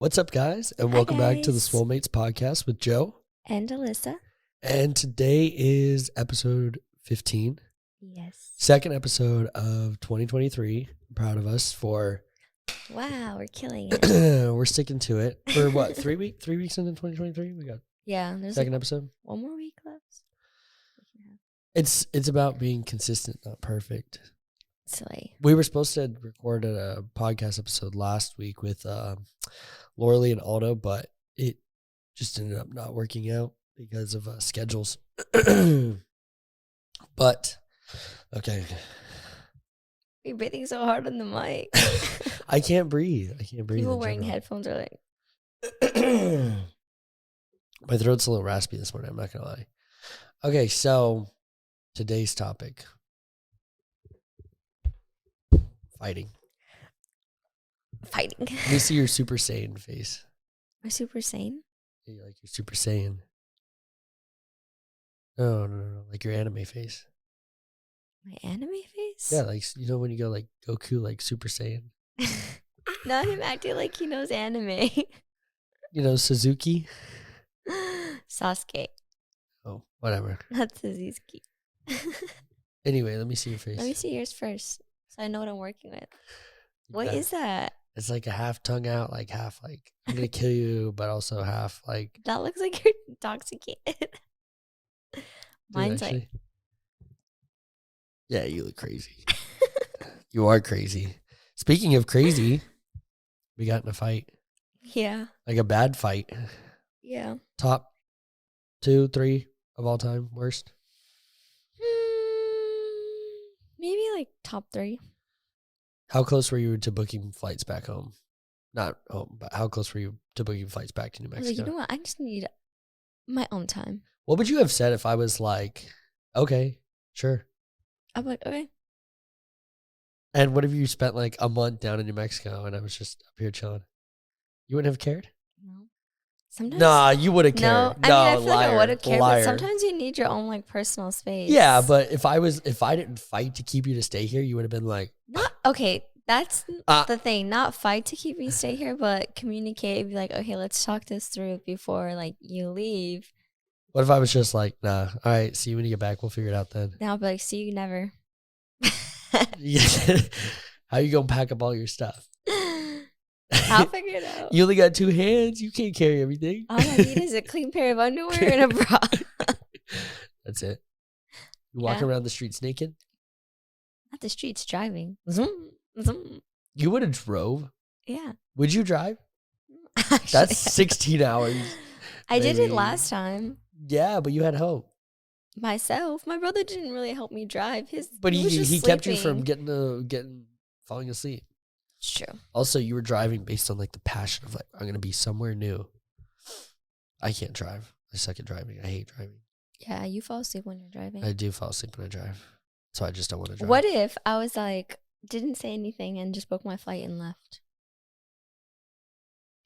What's up, guys? And Hi, welcome back to the guys. Swolemates podcast with Joe. And Alyssa. And today is episode 15, Yes. second episode of 2023. I'm proud of us for Wow, we're killing it. we're sticking to it for what 3 weeks into 2023. We got There's second episode. one more week left. It's about being consistent, not perfect. Silly. We were supposed to record a podcast episode last week with Lauralee and Aldo, but it just ended up not working out because of schedules. But okay, You're breathing so hard on the mic. I can't breathe. People wearing headphones are like, my throat's a little raspy this morning. I'm not gonna lie. Okay, so today's topic: fighting. fighting. Let me see your Super Saiyan face. Am I super sane? You like your Super Saiyan? No, like your anime face. My anime face? Yeah, like when you go like Goku, like Super Saiyan. Not him acting like he knows anime. Suzuki. Sasuke. Oh, whatever. Not Suzuki. Anyway, let me see your face. Let me see yours first so I know what I'm working with. What is that? It's like a half tongue out, like half like I'm gonna kill you, but also half like That looks like you're intoxicated. Mine's actually, like, yeah, you look crazy. You are crazy. Speaking of crazy, we got in a fight. yeah. Like a bad fight. Yeah. Top 2, 3 of all time, worst. Maybe like top 3. How close were you to booking flights back home? Not home, but how close were you to booking flights back to New I was Mexico? like, you know what? I just need my own time. What would you have said if I was like, okay, sure. I'm like, okay. And what if you spent like a month down in New Mexico and I was just up here chilling? You wouldn't have cared? No. Sometimes. Nah, you would have cared. No, I mean, I feel like I would have cared, liar. but sometimes you need your own like personal space. Yeah, but if I didn't fight to keep you to stay here, you would have been like, not okay. That's the thing. Not fight to keep you stay here, but communicate. Be like, okay, let's talk this through before like you leave. what if I was just like, nah, all right, see you when you get back. We'll figure it out then. Now I'll be like, see you never. How you gonna pack up all your stuff? I'll figure it out. You only got 2 hands. You can't carry everything. All I need is a clean pair of underwear and a bra. That's it. You walk around the streets naked? Not the streets, driving. Zoom, zoom. You would have drove? Yeah. Would you drive? Actually, That's 16 hours. I did it Maybe. last time. Yeah, but you had hope. Myself. My brother didn't really help me drive. But was just he kept you sleeping. from falling asleep. It's true. Also, you were driving based on like the passion of like, I'm gonna be somewhere new. I can't drive. I suck at driving. I hate driving. Yeah, you fall asleep when you're driving. I do fall asleep when I drive. So I just don't want to drive. What if I was like, didn't say anything and just booked my flight and left?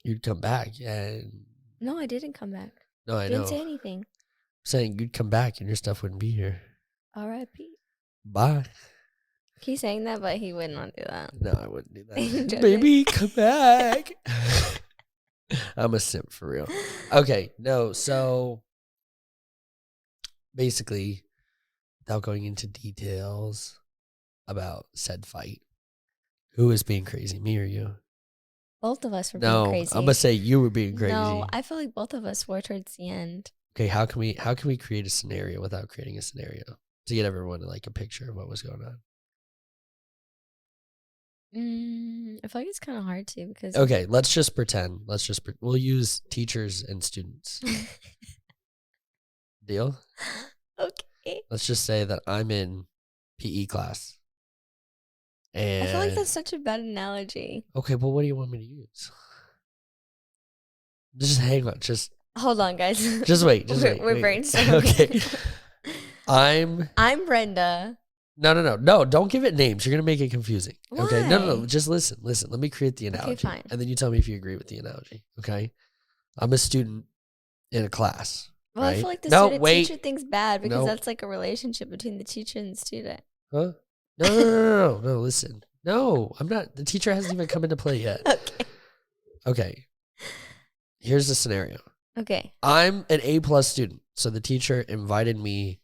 You'd come back and No, I didn't come back. no, I Didn't know. say anything. I'm saying you'd come back and your stuff wouldn't be here. R.I.P. Bye. He's saying that, but he would not do that. No, I wouldn't do that. Joking. Baby, come back. I'm a simp for real. Okay, no, so basically, without going into details about said fight, who is being crazy, me or you? Both of us were being crazy. I'm gonna say you were being crazy. No, I feel like both of us were towards the end. Okay, how can we create a scenario without creating a scenario to get everyone to like a picture of what was going on? I feel like it's kind of hard to because Okay, let's just pretend. We'll use teachers and students. Deal? Okay. Let's just say that I'm in PE class. And I feel like that's such a bad analogy. okay, well, what do you want me to use? Just hang on. Just Hold on, guys. Just wait. We're brainstorming. Okay. I'm Brenda. No. Don't give it names. You're gonna make it confusing. Okay. Why? No. Just listen. Let me create the analogy. Okay, fine. And then you tell me if you agree with the analogy. Okay. I'm a student in a class. Well, right? I feel like the No, student wait. teacher thing's bad because No. that's like a relationship between the teacher and the student. Huh? No. Listen. No, I'm not. The teacher hasn't even come into play yet. Okay. Okay. here's the scenario. Okay. I'm an A+ student. So the teacher invited me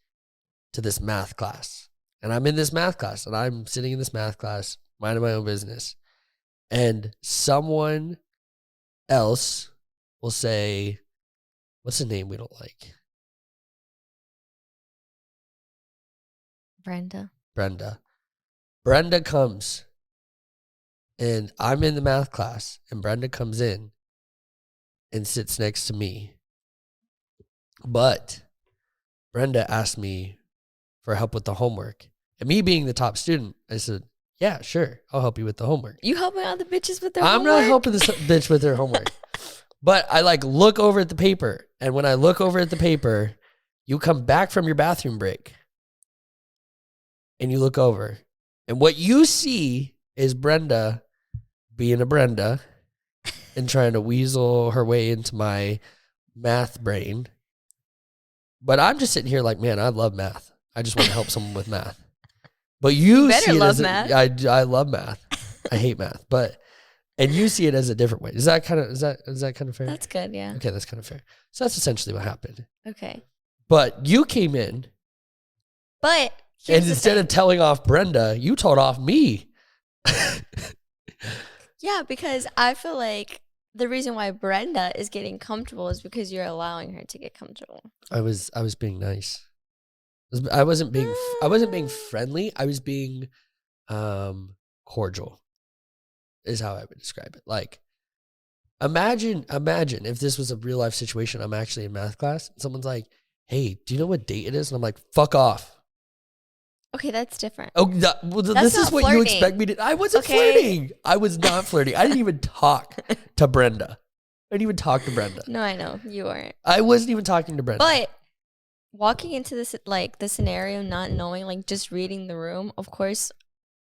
to this math class. And I'm in this math class. And I'm sitting in this math class, minding my own business. And someone else will say, what's a name we don't like? Brenda. Brenda comes. And I'm in the math class. And Brenda comes in and sits next to me. But Brenda asked me for help with the homework. And me being the top student, I said, yeah, sure, I'll help you with the homework. You helping out the bitches with their homework? I'm not helping this bitch with her homework. But I like look over at the paper. And when I look over at the paper, you come back from your bathroom break. And you look over. And what you see is Brenda being a Brenda and trying to weasel her way into my math brain. But I'm just sitting here like, man, I love math. I just want to help someone with math. But you see it as math. I love math. I hate math. And you see it as a different way. Is that kind of fair? That's good, yeah. Okay, that's kind of fair. So that's essentially what happened. Okay. But you came in. But and instead of telling off Brenda, you told off me. Yeah, because I feel like the reason why Brenda is getting comfortable is because you're allowing her to get comfortable. I was being nice. I wasn't being friendly. I was being cordial. Is how I would describe it. Like, imagine if this was a real life situation. I'm actually in math class. And someone's like, "Hey, do you know what date it is?" And I'm like, "Fuck off." Okay, that's different. Oh, this is what you expect me to. I wasn't flirting. I was not flirting. I didn't even talk to Brenda. I didn't even talk to Brenda. No, I know you weren't. I wasn't even talking to Brenda. But walking into this, like the scenario, not knowing, like just reading the room, of course,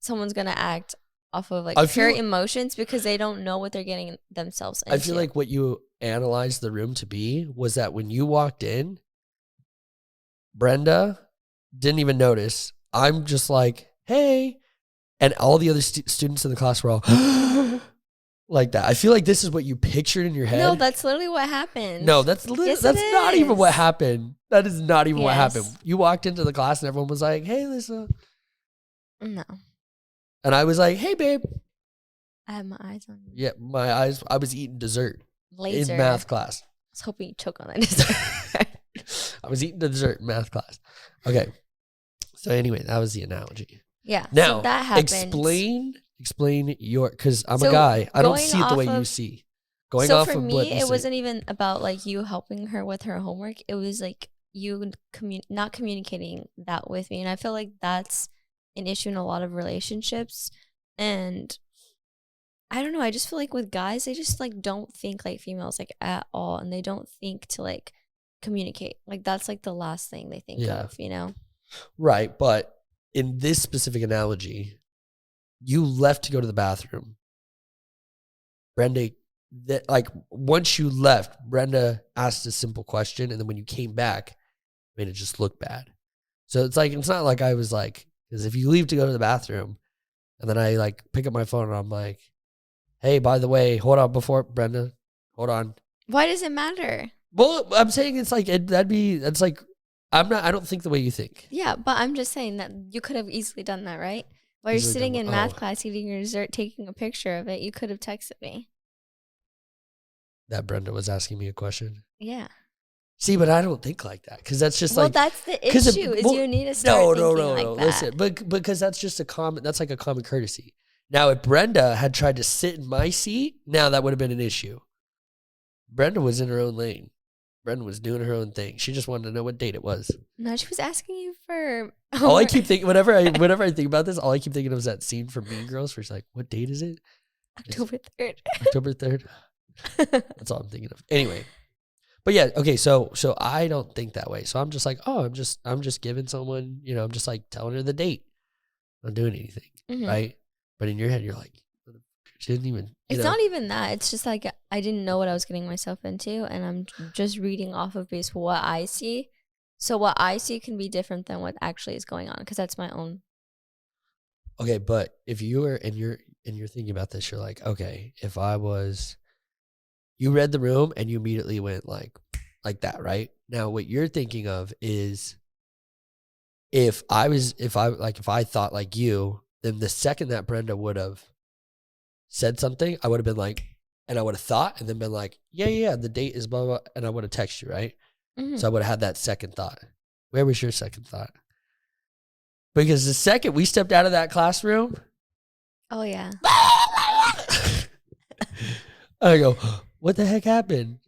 someone's gonna act off of like pure emotions because they don't know what they're getting themselves into. I feel like what you analyzed the room to be was that when you walked in, Brenda didn't even notice. I'm just like, hey. And all the other students in the class were all like that. I feel like this is what you pictured in your head. No, that's literally what happened. No, that's not even what happened. That is not even what happened. You walked into the class and everyone was like, hey, Lisa. No. And I was like, hey, babe. I had my eyes on you. Yeah, my eyes. I was eating dessert Laser. in math class. I was hoping you'd choke on that dessert. I was eating dessert in math class. Okay. So anyway, that was the analogy. Yeah. Now, so that happened. explain your, because I'm a guy. I don't see it the way you see. Going off of what it wasn't even about like you helping her with her homework. It was like you not communicating that with me. And I feel like that's an issue in a lot of relationships. And I don't know. I just feel like with guys, they just like don't think like females like at all. And they don't think to like communicate. Like that's like the last thing they think of, you know? Right. But in this specific analogy, you left to go to the bathroom. Brenda, once you left, Brenda asked a simple question. And then when you came back, made it just look bad. So it's not like I was like, because if you leave to go to the bathroom and then I like pick up my phone and I'm like, hey, by the way, hold on Brenda, hold on. Why does it matter? Well, I'm saying it's like, I don't think the way you think. Yeah, but I'm just saying that you could have easily done that, right? While you're sitting in math class eating your dessert, taking a picture of it, you could have texted me. That Brenda was asking me a question? Yeah. See, but I don't think like that because that's just that's the issue is you need to start thinking like that. Listen, because that's just that's like a common courtesy. Now, if Brenda had tried to sit in my seat, now that would have been an issue. Brenda was in her own lane. Brenda was doing her own thing. She just wanted to know what date it was. No, she was asking you for. All I keep thinking, whenever I think about this, all I keep thinking of is that scene from Mean Girls where she's like, "What date is it?" October 3rd. October 3rd. That's all I'm thinking of. Anyway, but yeah, okay. So I don't think that way. So I'm just like, oh, I'm just giving someone, I'm just like telling her the date. I'm not doing anything, right? But in your head, you're like, she didn't even. It's not even that. It's just like I didn't know what I was getting myself into, and I'm just reading off of base what I see. So what I see can be different than what actually is going on because that's my own. Okay, but if you were and you're thinking about this, you're like, okay, if I was You read the room and you immediately went like that, right? Now, what you're thinking of is if I thought like you, then the second that Brenda would have said something, I would have been like, and I would have thought and then been like, yeah, the date is blah, blah, and I would have texted you, right? So I would have had that second thought. Where was your second thought? Because the second we stepped out of that classroom. Oh, yeah. I go, what the heck happened?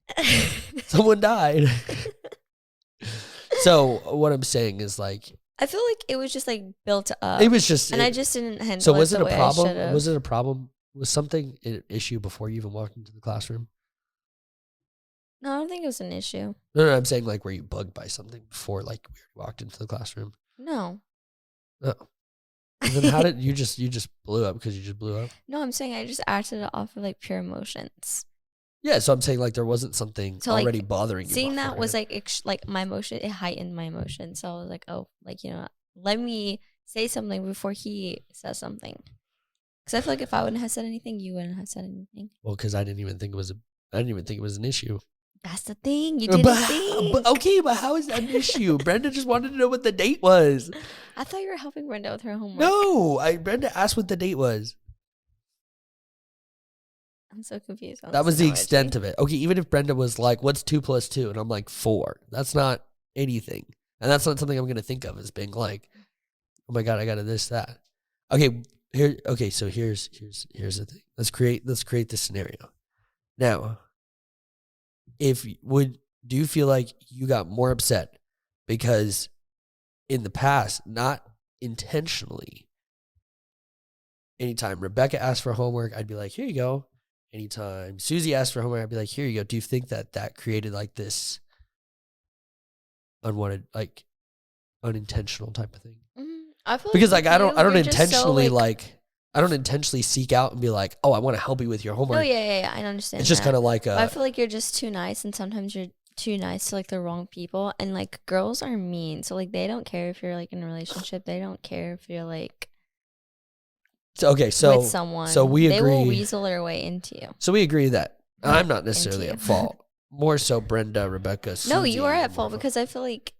Someone died. So what I'm saying is like, I feel like it was just like built up. It was just, and I just didn't handle it. So was it a problem? Was it a problem? Was something an issue before you even walked into the classroom? No, I don't think it was an issue. No, I'm saying like, were you bugged by something before like we walked into the classroom? No. Oh. And then how did you just blew up because you just blew up? No, I'm saying I just acted off of like pure emotions. Yeah, so I'm saying like there wasn't something already like, bothering you. Seeing that was like my emotion. It heightened my emotion. So I was like, oh, like, you know, let me say something before he says something. Because I feel like if I wouldn't have said anything, you wouldn't have said anything. Well, because I didn't even think it was an issue. That's the thing. You didn't think. But how is that an issue? Brenda just wanted to know what the date was. I thought you were helping Brenda with her homework. No, Brenda asked what the date was. I'm so confused. That was the extent of it. Okay, even if Brenda was like, what's 2 + 2? And I'm like, 4. That's not anything. And that's not something I'm going to think of as being like, oh my God, I got to this, that. Okay, so here's the thing. Let's create this scenario. Now, do you feel like you got more upset because in the past, not intentionally, anytime Rebecca asked for homework, I'd be like, here you go. Anytime Susie asked for homework, I'd be like, here you go. Do you think that created like this unwanted, like unintentional type of thing? I feel because like I don't intentionally so, I don't intentionally seek out and be like, oh, I want to help you with your homework. Oh yeah, I understand. It's just kind of like I feel like you're just too nice, and sometimes you're too nice to like the wrong people, and like girls are mean, so like they don't care if you're like in a relationship. They don't care if you're like. So with someone, so we agree. They will weasel their way into you. So we agree that I'm not necessarily at fault. More so, Brenda, Rebecca. Susie, no, you are at fault because I feel like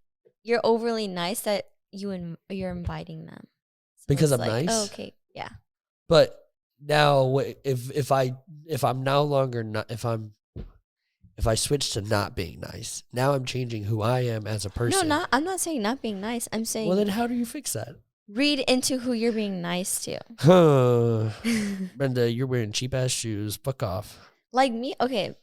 you're overly nice that you're inviting them. So because I'm like, nice. Oh, okay, yeah. But now, if I'm no longer not if I switch to not being nice, now I'm changing who I am as a person. No, I'm not saying not being nice. I'm saying. Well, then how do you fix that? Read into who you're being nice to. Brenda, you're wearing cheap ass shoes. Fuck off. Like me, okay.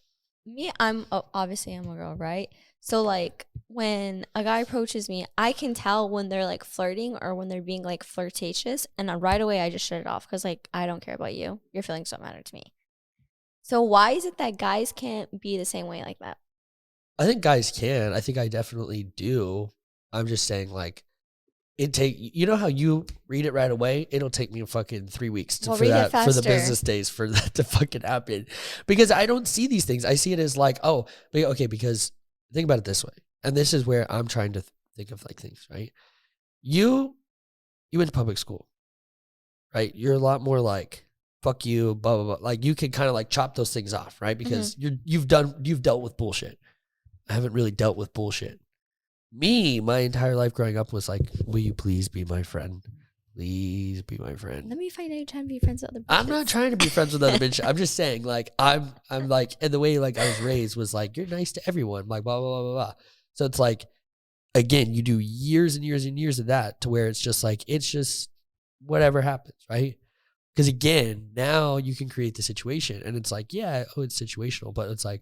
Obviously I'm a girl, right? So like when a guy approaches me, I can tell when they're like flirting or when they're being like flirtatious, and right away I just shut it off because like I don't care about you. Your feelings don't matter to me. So why is it that guys can't be the same way like that? I think guys can. I think I definitely do. I'm just saying like. You know how you read it right away? It'll take me fucking 3 weeks for the business days for that to fucking happen. Because I don't see these things. I see it as like, oh, okay, because think about it this way. And this is where I'm trying to think of like things, right? You went to public school, right? You're a lot more like, fuck you, blah, blah, blah. Like you can kind of like chop those things off, right? Because you've dealt with bullshit. I haven't really dealt with bullshit. Me, my entire life growing up was like, will you please be my friend? Please be my friend. Let me find out you're trying to be friends with other bitches. I'm not trying to be friends with other bitches. I'm just saying, like, I'm like, and the way like I was raised was like, you're nice to everyone, like blah, blah, blah, blah, blah. So it's like, again, you do years and years and years of that to where it's just like, it's just whatever happens, right? Because again, now you can create the situation and it's like, yeah, oh, it's situational, but it's like,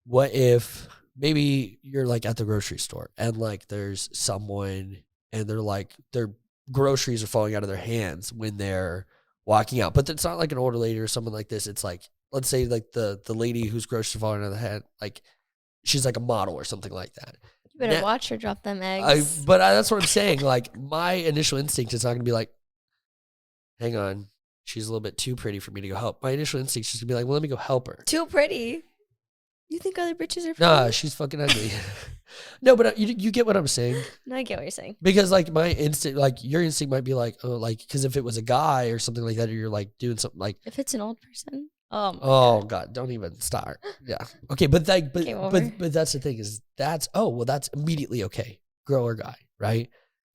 what if maybe you're like at the grocery store and like there's someone and they're like their groceries are falling out of their hands when they're walking out, but it's not like an older lady or someone like this. It's like, let's say like the lady whose groceries are falling out of the head, like she's like a model or something like that. You better watch her drop them eggs. That's what I'm saying. Like my initial instinct is not going to be like, hang on, she's a little bit too pretty for me to go help. My initial instinct is just going to be like, well, let me go help her. Too pretty? You think other bitches are pretty? Nah, she's fucking ugly. No, but you get what I'm saying. No, I get what you're saying. Because like my instinct, like your instinct might be like, oh, like, because if it was a guy or something like that, or you're like doing something like. If it's an old person. Oh God, don't even start. Yeah. Okay, but like, but that's the thing is that's that's immediately okay, girl or guy, right?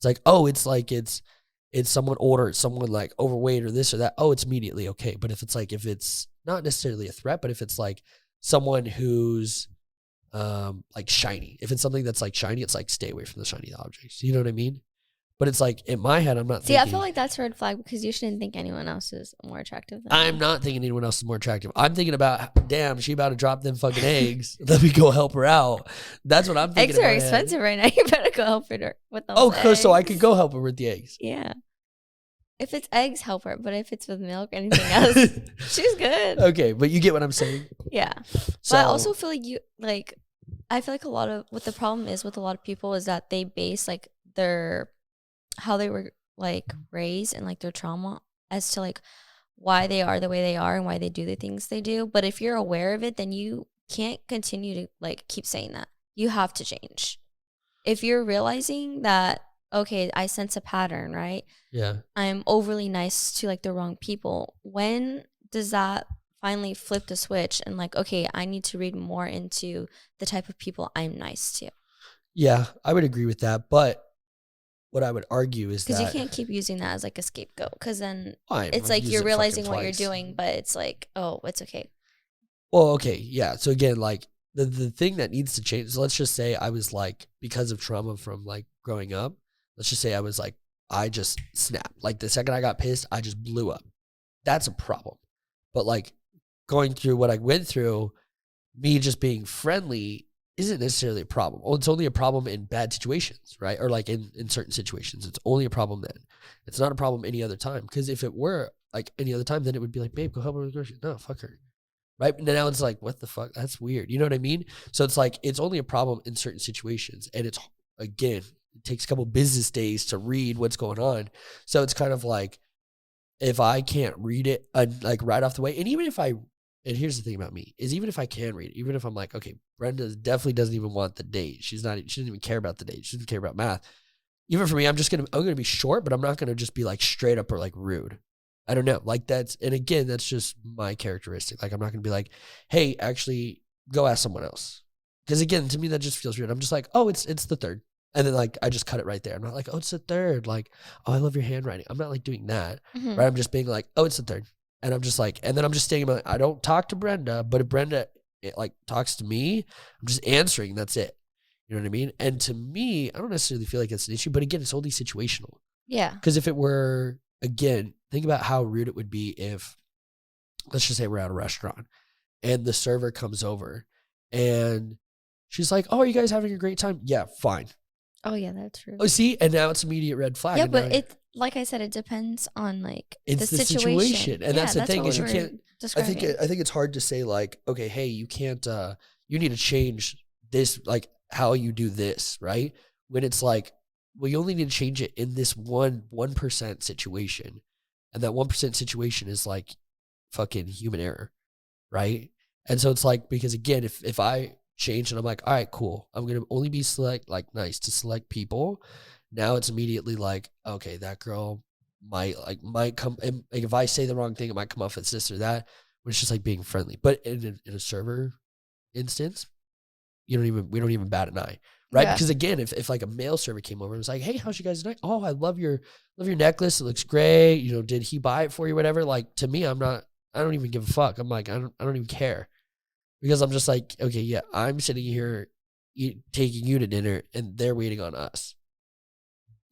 It's like it's someone older, it's someone like overweight or this or that. Oh, it's immediately okay. But if it's not necessarily a threat, but if it's like someone who's like shiny, if it's something that's like shiny, it's like stay away from the shiny objects. You know what I mean? But it's like in my head, I'm not thinking. I feel like that's a red flag because you shouldn't think anyone else is more attractive than I'm not thinking anyone else is more attractive. I'm thinking about, damn, she about to drop them fucking eggs. Let me go help her out. That's what I'm thinking. Eggs are expensive right now. You better go help her with those eggs. So I could go help her with the eggs. Yeah. If it's eggs, help her. But if it's with milk or anything else, she's good. Okay, but you get what I'm saying? Yeah. So, but I also feel like I feel like a lot of what the problem is with a lot of people is that they base like how they were like raised and like their trauma as to like why they are the way they are and why they do the things they do. But if you're aware of it, then you can't continue to like keep saying that. You have to change. If you're realizing that, okay, I sense a pattern, right? Yeah. I'm overly nice to like the wrong people. When does that finally flip the switch and like, okay, I need to read more into the type of people I'm nice to? Yeah, I would agree with that. But what I would argue is that because you can't keep using that as like a scapegoat because then it's like you're realizing what you're doing, but it's like, oh, it's okay. Well, okay, yeah. So again, like the thing that needs to change. So let's just say I was like, because of trauma from like growing up. Let's just say I was like, I just snapped. Like the second I got pissed, I just blew up. That's a problem. But like going through what I went through, me just being friendly isn't necessarily a problem. Well, it's only a problem in bad situations, right? Or like in certain situations. It's only a problem then. It's not a problem any other time. Because if it were like any other time, then it would be like, babe, go help her with groceries. No, fuck her. Right? And now it's like, what the fuck? That's weird. You know what I mean? So it's like, it's only a problem in certain situations. And it's, again, it takes a couple business days to read what's going on. So it's kind of like, if I can't read it like right off the way, and even if and here's the thing about me, is even if I can read it, even if I'm like, okay, Brenda definitely doesnshe doesn't even care about the date. She doesn't care about math. Even for me, I'm going to be short, but I'm not going to just be like straight up or like rude. I don't know. Like and again, that's just my characteristic. Like, I'm not going to be like, hey, actually go ask someone else. Because again, to me, that just feels weird. I'm just like, oh, it's the third. And then like, I just cut it right there. I'm not like, oh, it's the third. Like, oh, I love your handwriting. I'm not like doing that. Mm-hmm. Right. I'm just being like, oh, it's the third. And I'm just like, and then I'm just staying like, I don't talk to Brenda, but if Brenda like talks to me, I'm just answering. That's it. You know what I mean? And to me, I don't necessarily feel like it's an issue, but again, it's only situational. Yeah. Because if it were, again, think about how rude it would be if, let's just say we're at a restaurant and the server comes over and she's like, oh, are you guys having a great time? Yeah, fine. Oh, yeah, that's true. Oh, see? And now it's immediate red flag. Yeah, but it, like I said, it depends on like the situation. And that's the thing is you can't, I think it's hard to say like, okay, hey, you can't, you need to change this, like how you do this, right? When it's like, well, you only need to change it in this 1% situation. And that 1% situation is like fucking human error, right? And so it's like, because again, if I change and I'm like, all right, cool, I'm going to only be nice to select people. Now it's immediately like, okay, that girl might come, and like if I say the wrong thing, it might come off as this or that, but it's just like being friendly. But in a server instance, we don't even bat an eye. Right. Yeah. Because again, if like a male server came over and was like, hey, how's you guys tonight? Oh, I love your necklace. It looks great. You know, did he buy it for you? Whatever. Like to me, I don't even give a fuck. I'm like, I don't even care. Because I'm just like, okay, yeah, I'm sitting here taking you to dinner and they're waiting on us.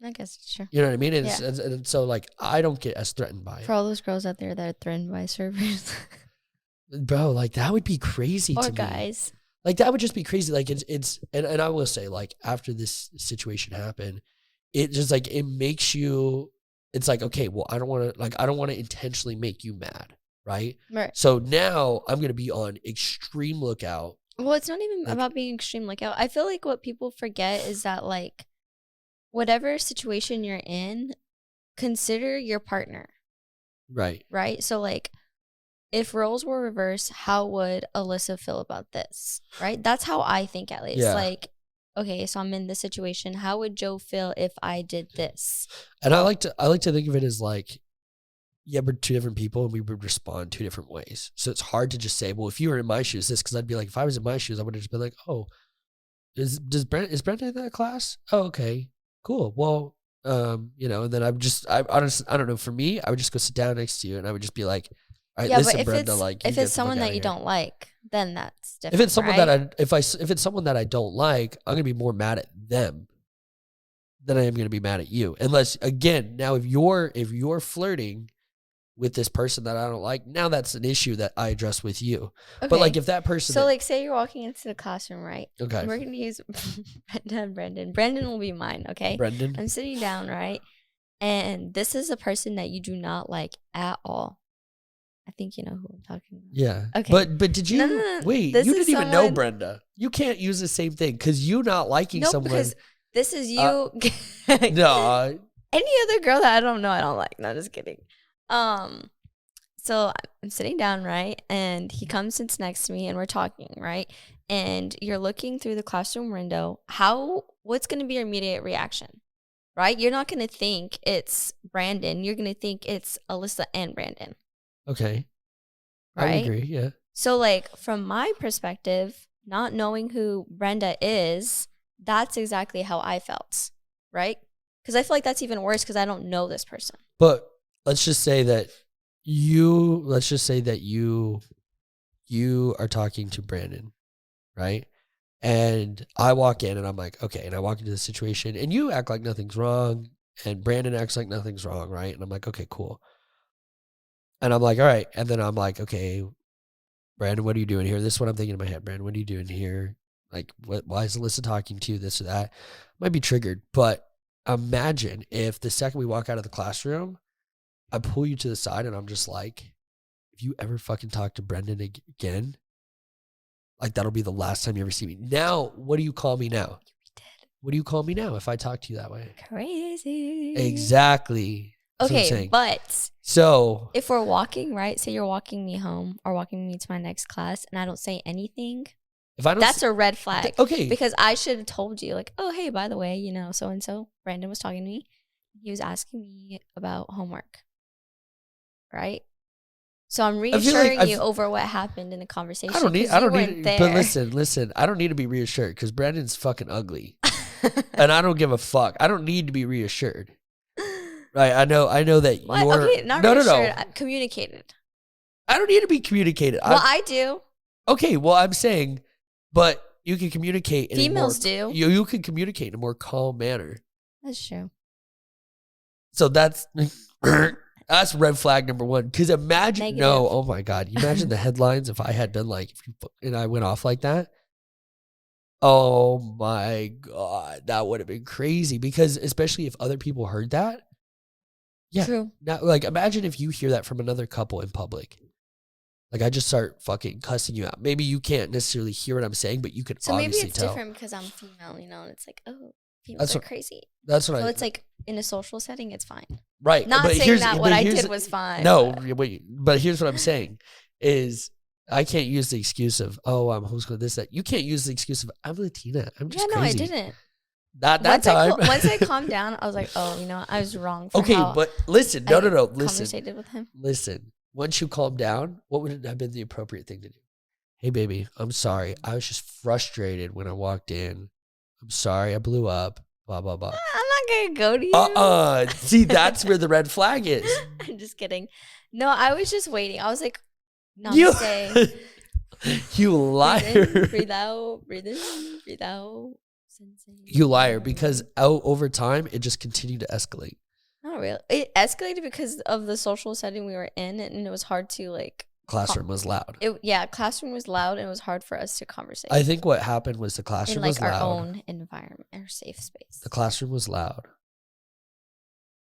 I guess it's true. You know what I mean? And so like, I don't get as threatened by it. For all those girls out there that are threatened by servers. Bro, like that would be crazy to me. Or guys. Like that would just be crazy. Like it's and I will say, like, after this situation happened, it just like, it makes you, it's like, okay, well, I don't want to intentionally make you mad. Right. So now I'm going to be on extreme lookout. Well, it's not even about being extreme lookout. I feel like what people forget is that like whatever situation you're in, consider your partner. Right. Right. So like, if roles were reversed, how would Alyssa feel about this? Right? That's how I think, at least. Yeah. Like, okay, so I'm in this situation. How would Joe feel if I did this? And I like to think of it as like, yeah, we're two different people and we would respond two different ways. So it's hard to just say, well, if you were in my shoes, this, because I'd be like, if I was in my shoes, I would have just been like, oh, is Brenda in that class? Oh, okay, cool. Well, you know, and then I honestly, I don't know. For me, I would just go sit down next to you and I would just be like, all right, yeah, listen, but Brenda, like, if it's someone that you don't like, then that's different. If it's someone if it's someone that I don't like, I'm gonna be more mad at them than I am gonna be mad at you. Unless, again, now if you're flirting with this person that I don't like, now that's an issue that I address with you. Okay. But like if that person, so like say you're walking into the classroom, right? Okay, we're gonna use Brenda and Brendan. Brendan will be mine. Okay, Brendan. I'm sitting down, right, and this is a person that you do not like at all. I think you know who I'm talking about. Yeah. Okay. But did you wait? You didn't even know Brenda. You can't use the same thing because you not liking someone. Because this is you. No. Any other girl that I don't know, I don't like. No, just kidding. So I'm sitting down, right, and he comes and sits next to me, and we're talking, right, and you're looking through the classroom window. What's going to be your immediate reaction, right? You're not going to think it's Brandon. You're going to think it's Alyssa and Brandon. Okay. Right? I agree, yeah. So, like, from my perspective, not knowing who Brenda is, that's exactly how I felt, right? Because I feel like that's even worse because I don't know this person. But let's just say that you are talking to Brandon, right? And I walk in and I'm like, okay, and I walk into the situation and you act like nothing's wrong and Brandon acts like nothing's wrong, right? And I'm like, okay, cool. And I'm like, all right. And then I'm like, okay, Brandon, what are you doing here? This is what I'm thinking in my head. Brandon, what are you doing here? Like, why is Alyssa talking to you? This or that. Might be triggered. But imagine if the second we walk out of the classroom, I pull you to the side and I'm just like, if you ever fucking talk to Brendan again, like that'll be the last time you ever see me. Now, what do you call me now? What do you call me now if I talk to you that way? Crazy. Exactly. Okay, but so if we're walking, right? Say you're walking me home or walking me to my next class and I don't say anything, that's a red flag. Okay. Because I should have told you, like, oh, hey, by the way, you know, so-and-so, Brandon was talking to me. He was asking me about homework, right? So I'm reassuring you over what happened in the conversation. I don't need, but listen, I don't need to be reassured because Brandon's fucking ugly. And I don't give a fuck. I don't need to be reassured. Right, I know that what? you're okay, not reassured, communicated. I don't need to be communicated. Well, I do. Okay, well, I'm saying, but you can communicate. Females do. You can communicate in a more calm manner. That's true. So that's red flag number one. Because imagine, Negative. No, oh my God, you imagine the headlines if I had been like, and I went off like that. Oh my God, that would have been crazy. Because especially if other people heard that. Yeah. True. Now, like, imagine if you hear that from another couple in public. Like, I just start fucking cussing you out. Maybe you can't necessarily hear what I'm saying, but you can obviously tell. So maybe it's different because I'm female, you know, and it's like, oh, females are crazy. That's what So it's like, in a social setting, it's fine. Right. Not saying that what I did was fine. No, but here's what I'm saying is I can't use the excuse of, oh, I'm homeschooled, this, that. You can't use the excuse of, I'm Latina. I'm just crazy. No, I didn't. Not that time. Once I calmed down, I was like, oh, you know, I was wrong. Okay, but listen. No. Listen. Conversated with him. Listen. Once you calm down, what would have been the appropriate thing to do? Hey, baby, I'm sorry. I was just frustrated when I walked in. I'm sorry. I blew up. Blah, blah, blah. I'm not going to go to you. See, that's where the red flag is. I'm just kidding. No, I was just waiting. I was like, namaste. You liar. Breathe in, breathe out. Breathe in, breathe out. You liar, because over time it just continued to escalate. Not really. It escalated because of the social setting we were in, and it was hard to like. Classroom was loud. Classroom was loud, and it was hard for us to conversate. I think what happened was the classroom was loud. In like our own environment, our safe space. The classroom was loud,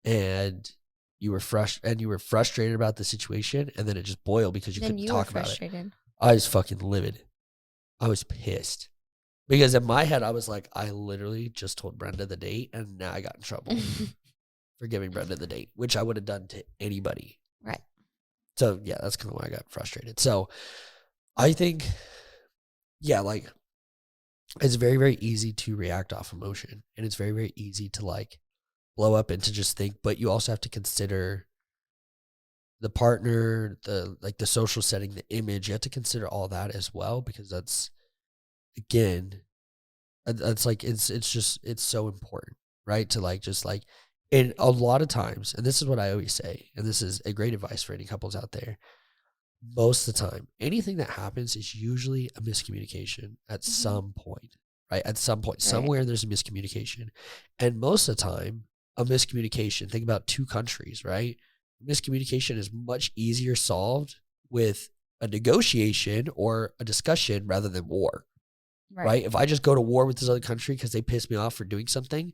and you were frustrated about the situation, and then it just boiled because you couldn't talk about it. I was fucking livid. I was pissed. Because in my head, I was like, I literally just told Brenda the date, and now I got in trouble for giving Brenda the date, which I would have done to anybody. Right. So, yeah, that's kind of why I got frustrated. So, I think, yeah, like, it's very, very easy to react off emotion. And it's very, very easy to, like, blow up and to just think. But you also have to consider the partner, the social setting, the image, you have to consider all that as well, because that's, again, that's like, it's so important, right? To like, just like, and a lot of times, and this is what I always say, and this is a great advice for any couples out there. Most of the time, anything that happens is usually a miscommunication at some point, right? At some point, somewhere there's a miscommunication. And most of the time, a miscommunication, think about two countries, right? Miscommunication is much easier solved with a negotiation or a discussion rather than war, right? If I just go to war with this other country because they piss me off for doing something,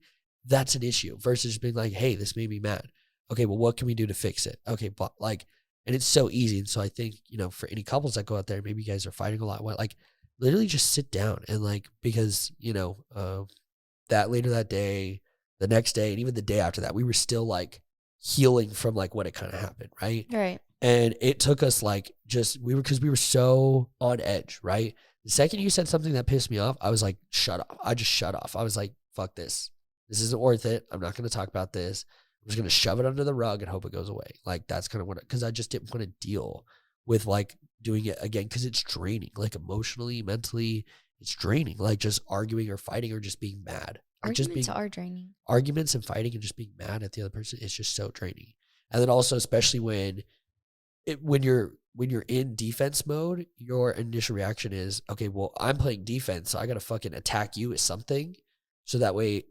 that's an issue, versus being like, hey, this made me mad. Okay, well, what can we do to fix it? Okay, but like, and it's so easy. And so I think, for any couples that go out there, maybe you guys are fighting a lot, like literally just sit down and like, because, that later that day, the next day, and even the day after that, we were still like healing from like what had kind of happened. Right. Right. And it took us like, because we were so on edge. Right. The second you said something that pissed me off, I was like, shut off. I just shut off. I was like, fuck this. This isn't worth it. I'm not going to talk about this. I'm just going to shove it under the rug and hope it goes away. Like, that's kind of what, because I just didn't want to deal with like doing it again, because it's draining, like emotionally, mentally, it's draining. Like just arguing or fighting or just being mad. Arguments are draining. Arguments and fighting and just being mad at the other person is just so draining. And then also, especially when you're in defense mode, your initial reaction is, okay, well, I'm playing defense, so I got to fucking attack you with something, so that way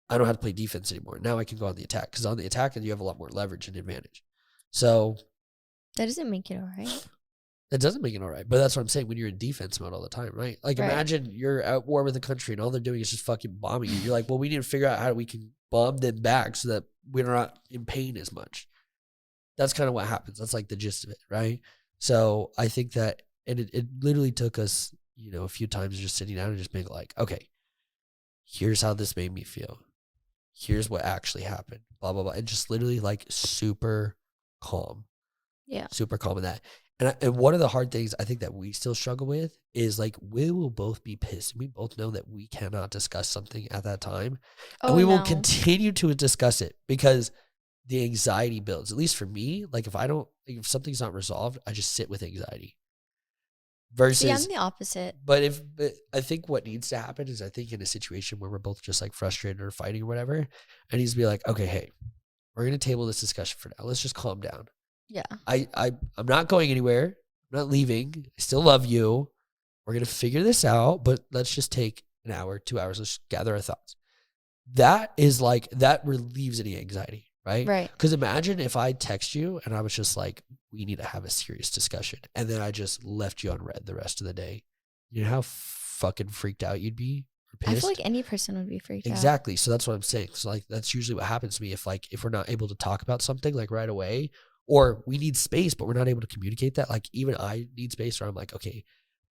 I don't have to play defense anymore. Now I can go on the attack, because on the attack, you have a lot more leverage and advantage. So that doesn't make it all right. That doesn't make it all right. But that's what I'm saying, when you're in defense mode all the time, right? Like, imagine you're at war with a country and all they're doing is just fucking bombing you. You're like, well, we need to figure out how we can bomb them back so that we're not in pain as much. That's kind of what happens. That's like the gist of it, right? So I think that, and it literally took us, a few times just sitting down and just being like, okay, here's how this made me feel. Here's what actually happened, blah, blah, blah. And just literally like super calm. Yeah. Super calm in that. And one of the hard things I think that we still struggle with is like, we will both be pissed. We both know that we cannot discuss something at that time. And we will continue to discuss it, because the anxiety builds. At least for me, like if something's not resolved, I just sit with anxiety. Versus, I'm the opposite. But I think what needs to happen is, I think in a situation where we're both just like frustrated or fighting or whatever, I need to be like, okay, hey, we're going to table this discussion for now. Let's just calm down. Yeah. I'm not going anywhere. I'm not leaving. I still love you. We're going to figure this out, but let's just take an hour, 2 hours. Let's gather our thoughts. That is like, that relieves any anxiety, right? Right. Because imagine if I text you and I was just like, we need to have a serious discussion, and then I just left you on red the rest of the day. You know how fucking freaked out you'd be? Or pissed? I feel like any person would be freaked out. Exactly. So that's what I'm saying. So like, that's usually what happens to me if we're not able to talk about something like right away, or we need space, but we're not able to communicate that. Like, even I need space, or I'm like, okay,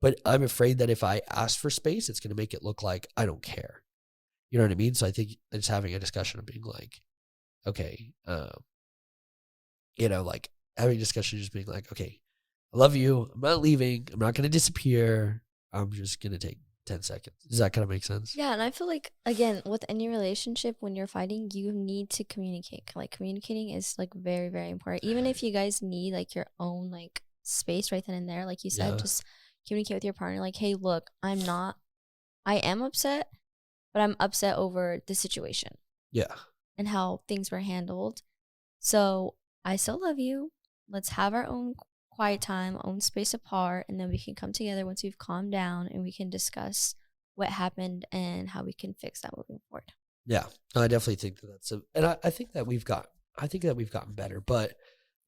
but I'm afraid that if I ask for space, it's going to make it look like I don't care. You know what I mean? So I think it's having a discussion of being like, okay, like having a discussion, just being like, okay, I love you. I'm not leaving. I'm not going to disappear. I'm just going to take 10 seconds. Does that kind of make sense? Yeah. And I feel like, again, with any relationship, when you're fighting, you need to communicate. Like, communicating is like very, very important. Even if you guys need like your own like space right then and there, like you said, just communicate with your partner. Like, hey, look, I am upset, but I'm upset over the situation. Yeah. And how things were handled. So I still love you. Let's have our own quiet time, own space apart, and then we can come together once we've calmed down and we can discuss what happened and how we can fix that moving forward. Yeah, I definitely think and I think that we've gotten better, but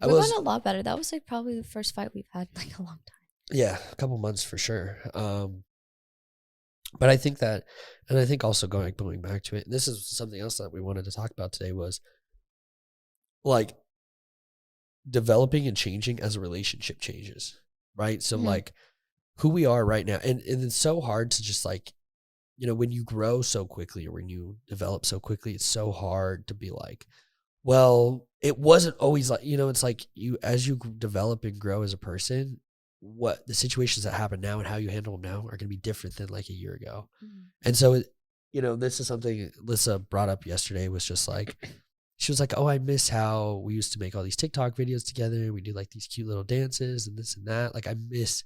we've gotten a lot better. That was like probably the first fight we've had like a long time. Yeah, a couple months for sure. But I think that, and I think also going back to it, and this is something else that we wanted to talk about today, was like developing and changing as a relationship changes, right? So like who we are right now, and it's so hard to just like, when you grow so quickly or when you develop so quickly, it's so hard to be like, well, it wasn't always like, it's like as you develop and grow as a person, what the situations that happen now and how you handle them now are going to be different than like a year ago. And so, this is something Lissa brought up yesterday, was just like, she was like, oh, I miss how we used to make all these TikTok videos together. We do like these cute little dances and this and that. Like I miss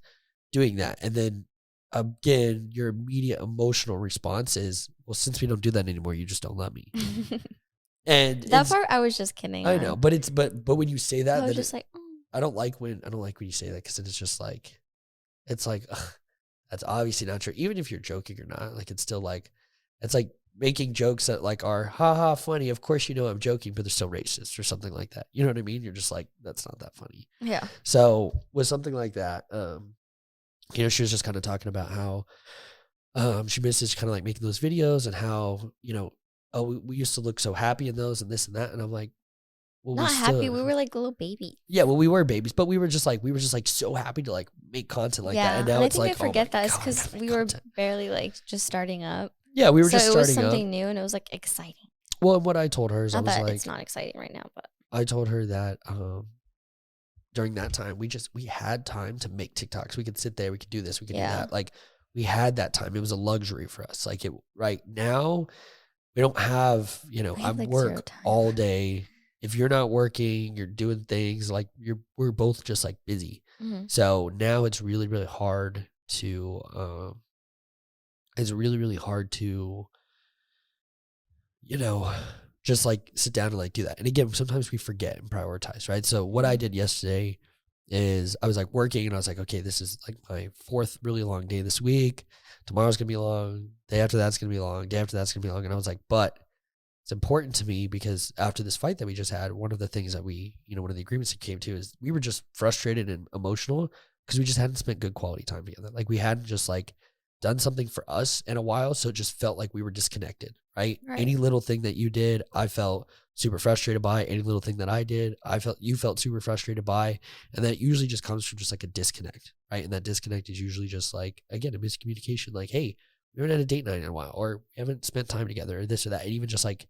doing that. And then again, your immediate emotional response is, well, since we don't do that anymore, you just don't love me. And that part I was just kidding. I know, but when you say that, I was just like, I don't like when you say that, because it's just like, it's like, ugh, that's obviously not true. Even if you're joking or not, like it's still like, it's like making jokes that like are haha funny. Of course, you know I'm joking, but they're still racist or something like that. You know what I mean? You're just like, that's not that funny. Yeah. So with something like that, you know, she was just kind of talking about how she misses kind of like making those videos and how, you know, oh, we used to look so happy in those and this and that. And I'm like, well, not happy. We were like little babies. Yeah, well, we were babies, but we were just like so happy to like make content like that. And now and it's I think like, I forget that is because we were barely like just starting up. Yeah, we were just starting up. So it was something new and it was like exciting. Well, and what I told her is, not I was that like, it's not exciting right now, but I told her that during that time we had time to make TikToks. We could sit there, we could do this, we could do that. Like we had that time. It was a luxury for us. Like right now, we don't have, you know, I like work all day. If you're not working, you're doing things like we're both just like busy. Mm-hmm. So now it's really, really hard to, you know, just like sit down and like do that. And again, sometimes we forget and prioritize, right? So what I did yesterday is I was like working and I was like, okay, this is like my 4th really long day this week. Tomorrow's going to be long. Day after that's going to be long. Day after that's going to be long. And I was like, but it's important to me because after this fight that we just had, one of the things that we, you know, one of the agreements we came to is we were just frustrated and emotional because we just hadn't spent good quality time together. Like we hadn't just like done something for us in a while. So it just felt like we were disconnected, right? Any little thing that you did, I felt super frustrated by. Any little thing that I did, you felt super frustrated by. And that usually just comes from just like a disconnect, right? And that disconnect is usually just like, again, a miscommunication. Like, hey, we haven't had a date night in a while, or we haven't spent time together, or this or that. And even just like,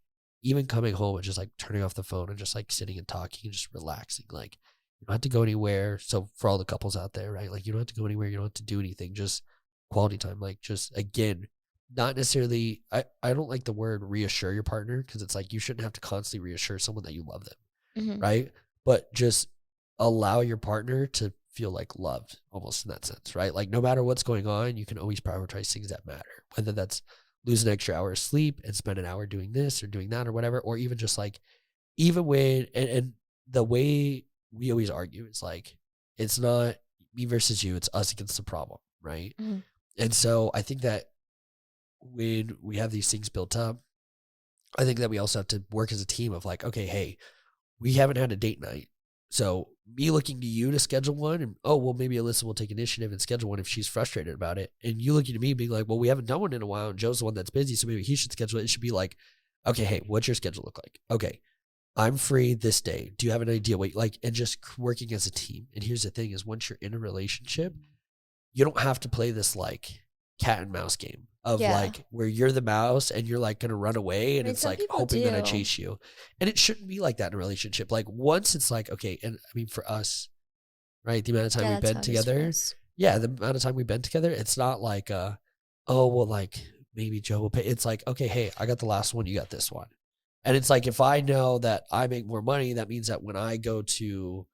even coming home and just like turning off the phone and just like sitting and talking and just relaxing. Like you don't have to go anywhere. So for all the couples out there, right? Like you don't have to go anywhere. You don't have to do anything. Just quality time. Like just, again, not necessarily, I don't like the word reassure your partner, because it's like you shouldn't have to constantly reassure someone that you love them, mm-hmm. right? But just allow your partner to feel like loved, almost in that sense, right? Like no matter what's going on, you can always prioritize things that matter, whether that's lose an extra hour of sleep and spend an hour doing this or doing that or whatever, or even just like, even when, and the way we always argue is like, it's not me versus you, it's us against the problem, right? Mm-hmm. And so I think that when we have these things built up, I think that we also have to work as a team of like, okay, hey, we haven't had a date night. So me looking to you to schedule one, and oh, well, maybe Alyssa will take initiative and schedule one if she's frustrated about it. And you looking to me being like, well, we haven't done one in a while and Joe's the one that's busy, so maybe he should schedule it. It should be like, okay, hey, what's your schedule look like? Okay, I'm free this day. Do you have an idea what, like, and just working as a team. And here's the thing is, once you're in a relationship, you don't have to play this like cat and mouse game of like where you're the mouse and you're like going to run away and it's like hoping that I chase you. And it shouldn't be like that in a relationship. Like once it's like, okay. And I mean, for us, right. The amount of time we've been together. Yeah. The amount of time we've been together, it's not like, oh, well, like maybe Joe will pay. It's like, okay, hey, I got the last one. You got this one. And it's like, if I know that I make more money, that means that when I go to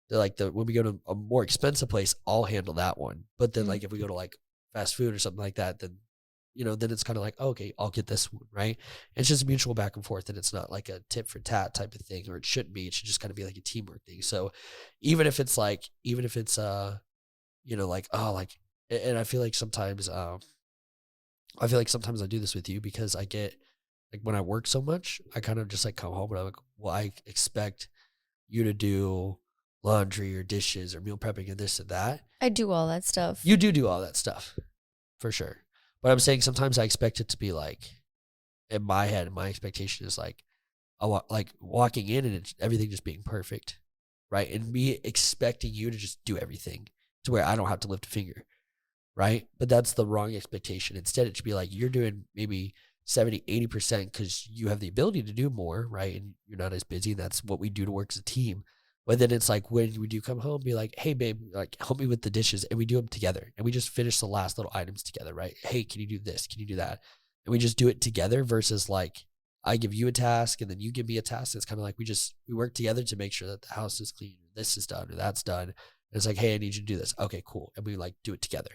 when we go to a more expensive place, I'll handle that one. But then like, if we go to like fast food or something like that, then, you know, then it's kind of like, oh, okay, I'll get this one, right? It's just mutual back and forth, and it's not like a tit for tat type of thing, or it shouldn't be. It should just kind of be like a teamwork thing. So even if it's, you know, like, oh, like, and I feel like sometimes I do this with you because I get, like, when I work so much, I kind of just like come home and I'm like, well, I expect you to do laundry or dishes or meal prepping and this and that. I do all that stuff. You do all that stuff, for sure. But I'm saying sometimes I expect it to be like, in my head, my expectation is like, like walking in and everything just being perfect, right? And me expecting you to just do everything to where I don't have to lift a finger, right? But that's the wrong expectation. Instead, it should be like you're doing maybe 70, 80% because you have the ability to do more, right? And you're not as busy. And that's what we do to work as a team. But then it's like when we do come home, be like, hey, babe, like help me with the dishes. And we do them together. And we just finish the last little items together, right? Hey, can you do this? Can you do that? And we just do it together versus like I give you a task and then you give me a task. It's kind of like we work together to make sure that the house is clean, or this is done, or that's done. And it's like, hey, I need you to do this. Okay, cool. And we like do it together.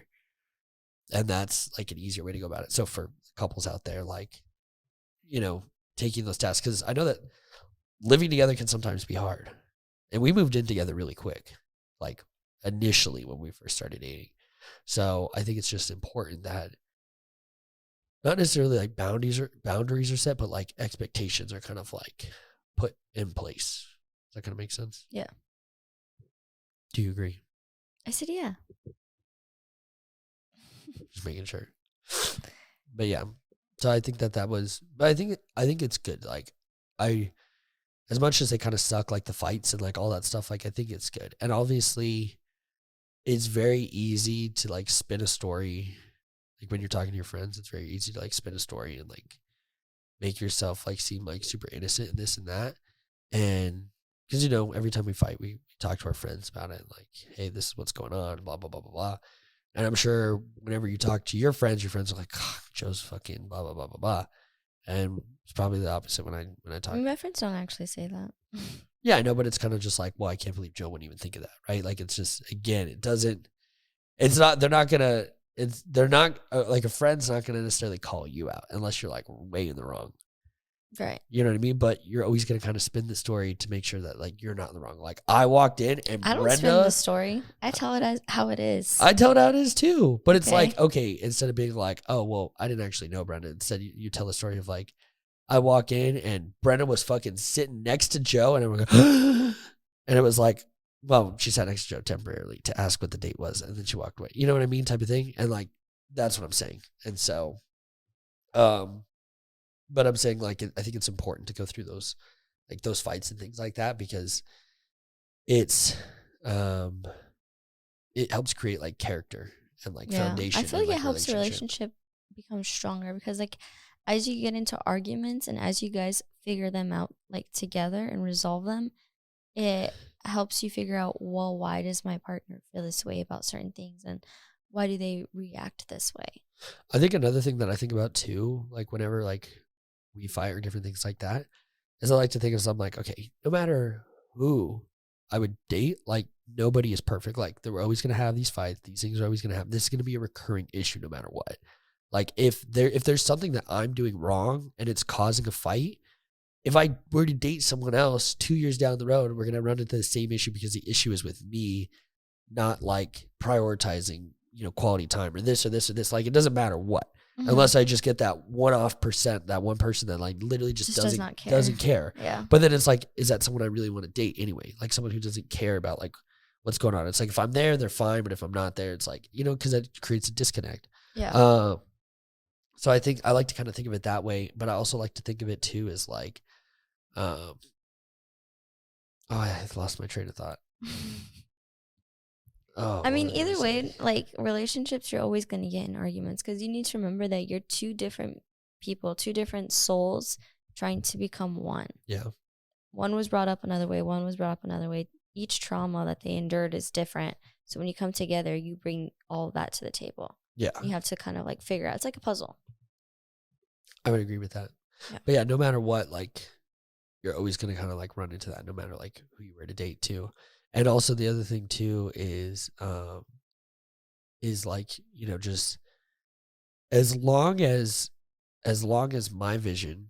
And that's like an easier way to go about it. So for couples out there, like, taking those tasks, because I know that living together can sometimes be hard. And we moved in together really quick, like initially when we first started dating. So I think it's just important that not necessarily like boundaries are set, but like expectations are kind of like put in place. Does that kind of make sense? Yeah. Do you agree? I said, yeah. Just making sure. But yeah, so I think but I think it's good. Like as much as they kind of suck, like the fights and like all that stuff, like I think it's good. And obviously it's very easy to like spin a story. Like when you're talking to your friends, it's very easy to like spin a story and like make yourself like seem like super innocent and this and that. And because, every time we fight, we talk to our friends about it. Like, hey, this is what's going on, blah, blah, blah, blah, blah. And I'm sure whenever you talk to your friends are like, Joe's fucking blah, blah, blah, blah, blah. And it's probably the opposite when I talk. My friends don't actually say that. Yeah, I know, but it's kind of just like, well, I can't believe Joe wouldn't even think of that, right? Like, it's just, again, they're not like a friend's not going to necessarily call you out unless you're like way in the wrong. Right. You know what I mean? But you're always going to kind of spin the story to make sure that like you're not in the wrong. Like I walked in and I don't Brenda, spin the story. I tell it as how it is. I tell it how it is too. But it's like, okay, instead of being like, oh, well, I didn't actually know Brenda. Instead, you tell the story of like, I walk in and Brenda was fucking sitting next to Joe and everyone goes, and it was like, well, she sat next to Joe temporarily to ask what the date was, and then she walked away. You know what I mean? Type of thing. And like, that's what I'm saying. And so, but I'm saying like, I think it's important to go through those fights and things like that, because it helps create like character and like foundation. I feel like it helps the relationship become stronger, because like as you get into arguments and as you guys figure them out like together and resolve them, it helps you figure out, well, why does my partner feel this way about certain things, and why do they react this way? I think another thing that I think about too, like whenever like we fight or different things like that, is I like to think of something like, okay, no matter who I would date, like nobody is perfect. Like they're always going to have these fights. These things are always going to happen. This is going to be a recurring issue no matter what. Like if there's something that I'm doing wrong and it's causing a fight, if I were to date someone else 2 years down the road, we're going to run into the same issue because the issue is with me, not like prioritizing, quality time or this or this or this. Like it doesn't matter what, unless I just get that % that one person that like literally just doesn't care. Yeah. But then it's like, is that someone I really want to date anyway? Like someone who doesn't care about like what's going on. It's like, if I'm there, they're fine. But if I'm not there, it's like, because that creates a disconnect. Yeah. So I think I like to kind of think of it that way, but I also like to think of it too as like, I lost my train of thought. I mean, either way, like relationships, you're always going to get in arguments, because you need to remember that you're two different people, two different souls trying to become one. Yeah. One was brought up another way. One was brought up another way. Each trauma that they endured is different. So when you come together, you bring all of that to the table. Yeah. You have to kind of like figure out. It's like a puzzle. I would agree with that. Yeah. But yeah, no matter what, like you're always going to kind of like run into that no matter like who you were to date too. And also the other thing too is like, just as long as my vision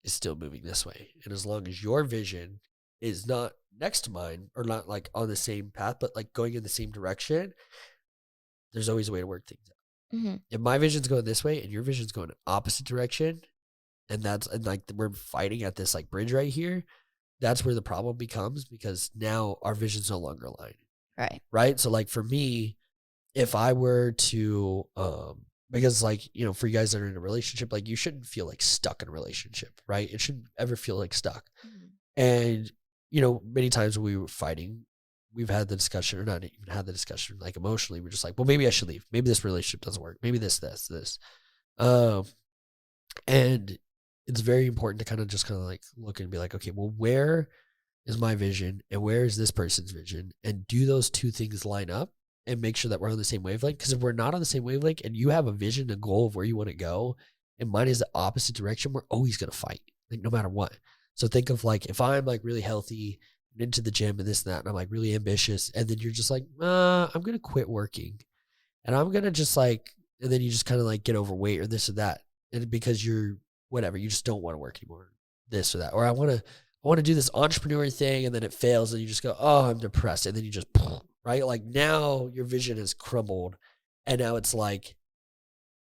is still moving this way, and as long as your vision is not next to mine or not like on the same path, but like going in the same direction, there's always a way to work things out. Mm-hmm. If my vision's going this way and your vision's going opposite direction, and like we're fighting at this like bridge right here, that's where the problem becomes, because now our vision's no longer aligned. Right. So like for me, if I were to, because like, for you guys that are in a relationship, like you shouldn't feel like stuck in a relationship, right? It shouldn't ever feel like stuck. Mm-hmm. And, many times when we were fighting, we've had the discussion, or not even had the discussion, like emotionally, we're just like, well, maybe I should leave. Maybe this relationship doesn't work. Maybe this. And it's very important to kind of like look and be like, okay, well, where is my vision and where is this person's vision? And do those two things line up and make sure that we're on the same wavelength? Because if we're not on the same wavelength and you have a vision, a goal of where you want to go, and mine is the opposite direction, we're always going to fight. like no matter what. So think of like, if I'm like really healthy and into the gym and this and that, and I'm like really ambitious, and then you're just like, I'm going to quit working and I'm going to just like, and then you just kind of like get overweight or this or that. And because you're whatever, you just don't want to work anymore, this or that. Or I want to do this entrepreneur thing, and then it fails and you just go, oh, I'm depressed. And then you just, right? Like now your vision has crumbled, and now it's like,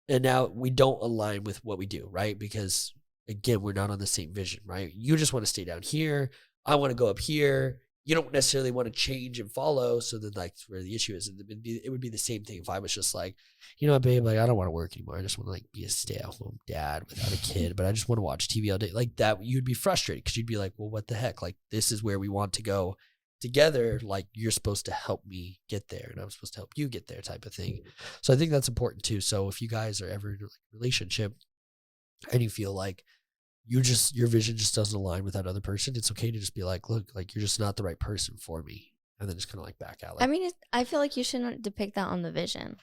and now we don't align with what we do, right? Because again, we're not on the same vision, right? You just want to stay down here. I want to go up here. You don't necessarily want to change and follow. So then like where the issue is, it would be the same thing if I was just like, you know what, babe, like I don't want to work anymore. I just want to like be a stay-at-home dad without a kid, but I just want to watch TV all day. Like that, you'd be frustrated because you'd be like, well, what the heck? Like this is where we want to go together. Like you're supposed to help me get there and I'm supposed to help you get there type of thing. So I think that's important too. So if you guys are ever in a relationship and you feel like your vision just doesn't align with that other person, it's okay to just be like, look, like you're just not the right person for me. And then just kind of like back out. Like, I mean, I feel like you shouldn't depict that on the vision.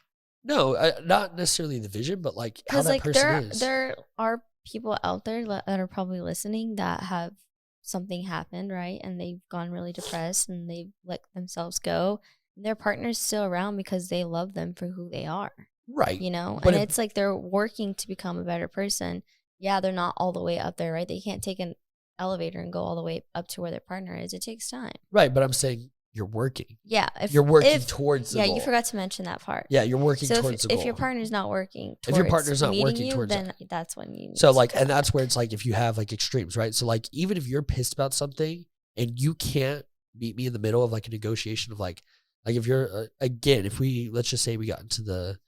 No, not necessarily the vision, but like how that like person is. There are people out there that are probably listening that have something happened, right? And they've gone really depressed and they've let themselves go. Their partner's still around because they love them for who they are. Right. You know, but it's like they're working to become a better person. Yeah, they're not all the way up there, right? They can't take an elevator and go all the way up to where their partner is. It takes time. Right, but I'm saying you're working. Yeah. You're working towards the goal. Yeah, you forgot to mention that part. Yeah, you're working towards the goal. If your partner's not working towards if your partner's not working you, towards then that. that's when you need So to like, and that's where it's like if you have like extremes, right? So like even if you're pissed about something and you can't meet me in the middle of like a negotiation of like if you're, again, if we, let's just say we got into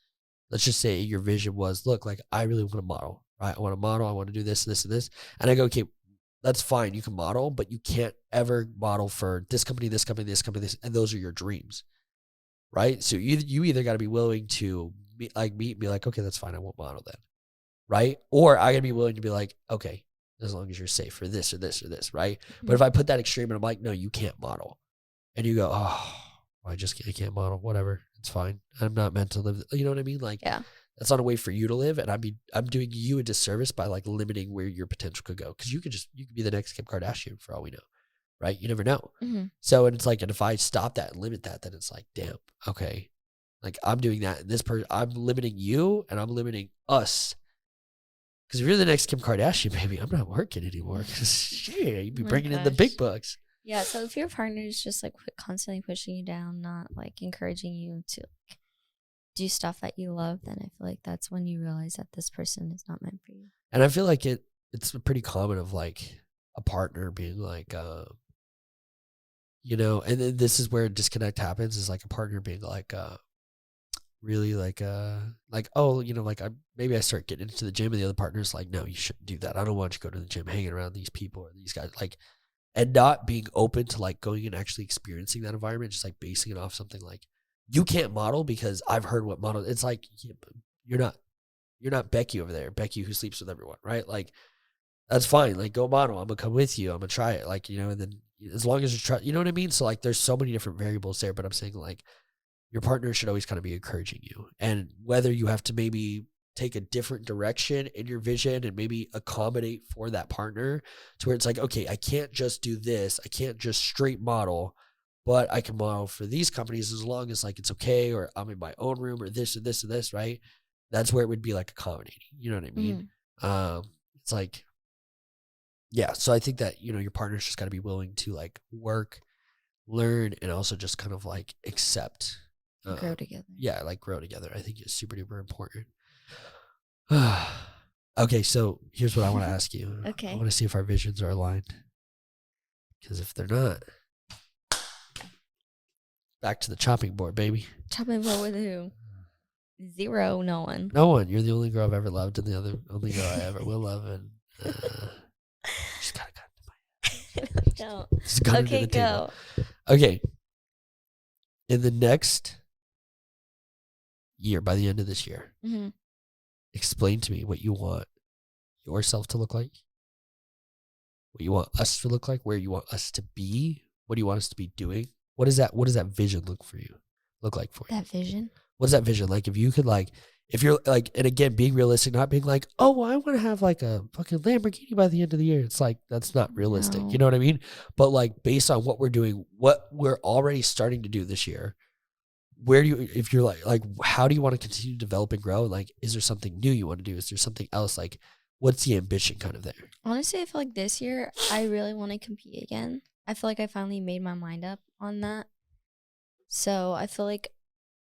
let's just say your vision was, look, like I really want to model, right? I want to model. I want to do this, this, and this. And I go, okay, that's fine. You can model, but you can't ever model for this company, this company, this company, this. And those are your dreams, right? So you either got to be willing to meet and be like, okay, that's fine. I won't model then, right? Or I got to be willing to be like, okay, as long as you're safe for this or this or this, right? Mm-hmm. But if I put that extreme and I'm like, no, you can't model. And you go, oh, I can't model. Whatever. It's fine. I'm not meant to live. You know what I mean? Like, yeah. That's not a way for you to live. And I'm doing you a disservice by like limiting where your potential could go. Cause you could be the next Kim Kardashian for all we know. Right. You never know. Mm-hmm. So, and it's like, and if I stop that and limit that, then it's like, damn, okay. Like I'm doing that. And I'm limiting you and I'm limiting us. Cause if you're the next Kim Kardashian, baby, I'm not working anymore. Cause you'd be bringing in the big bucks. Yeah. So if your partner is just like constantly pushing you down, not like encouraging you to like, do stuff that you love, then I feel like that's when you realize that this person is not meant for you. And I feel like it's pretty common of like a partner being like, you know, and then this is where a disconnect happens, is like a partner being like, really like, oh, you know, like maybe I start getting into the gym and the other partner's like, no, you shouldn't do that. I don't want you to go to the gym hanging around these people or these guys, like, and not being open to like going and actually experiencing that environment, just like basing it off something like, you can't model because I've heard what model. It's like, you're not Becky over there, Becky who sleeps with everyone, right? Like, that's fine. Like, go model. I'm gonna come with you. I'm gonna try it. Like, you know, and then as long as you try, you know what I mean? So like, there's so many different variables there, but I'm saying like, your partner should always kind of be encouraging you, and whether you have to maybe take a different direction in your vision and maybe accommodate for that partner to where it's like, okay, I can't just do this. I can't just straight model. But I can model for these companies as long as like it's okay, or I'm in my own room, or this and this and this, right? That's where it would be like accommodating. You know what I mean? Mm-hmm. It's like, yeah. So I think that, you know, your partner's just got to be willing to like work, learn, and also just kind of like accept. Grow together. Yeah, like grow together. I think it's super duper important. Okay, so here's what I want to ask you. Okay. I want to see if our visions are aligned. Because if they're not, back to the chopping board, baby. Chopping board with who? Zero, no one. No one. You're the only girl I've ever loved and the only girl I ever will love. And she's got a gun to my head. Don't. Okay, go. Okay. In the next year, by the end of this year, mm-hmm. Explain to me what you want yourself to look like, what you want us to look like, where you want us to be, what do you want us to be doing? What does that vision look like for you? That vision? What is that vision? Like if you could like, if you're like, and again, being realistic, not being like, oh, well, I want to have like a fucking Lamborghini by the end of the year. It's like, that's not realistic. No. You know what I mean? But like, based on what we're doing, what we're already starting to do this year, where do you, if you're like, how do you want to continue to develop and grow? Like, is there something new you want to do? Is there something else? Like, what's the ambition kind of there? Honestly, I feel like this year, I really want to compete again. I feel like I finally made my mind up on that. So I feel like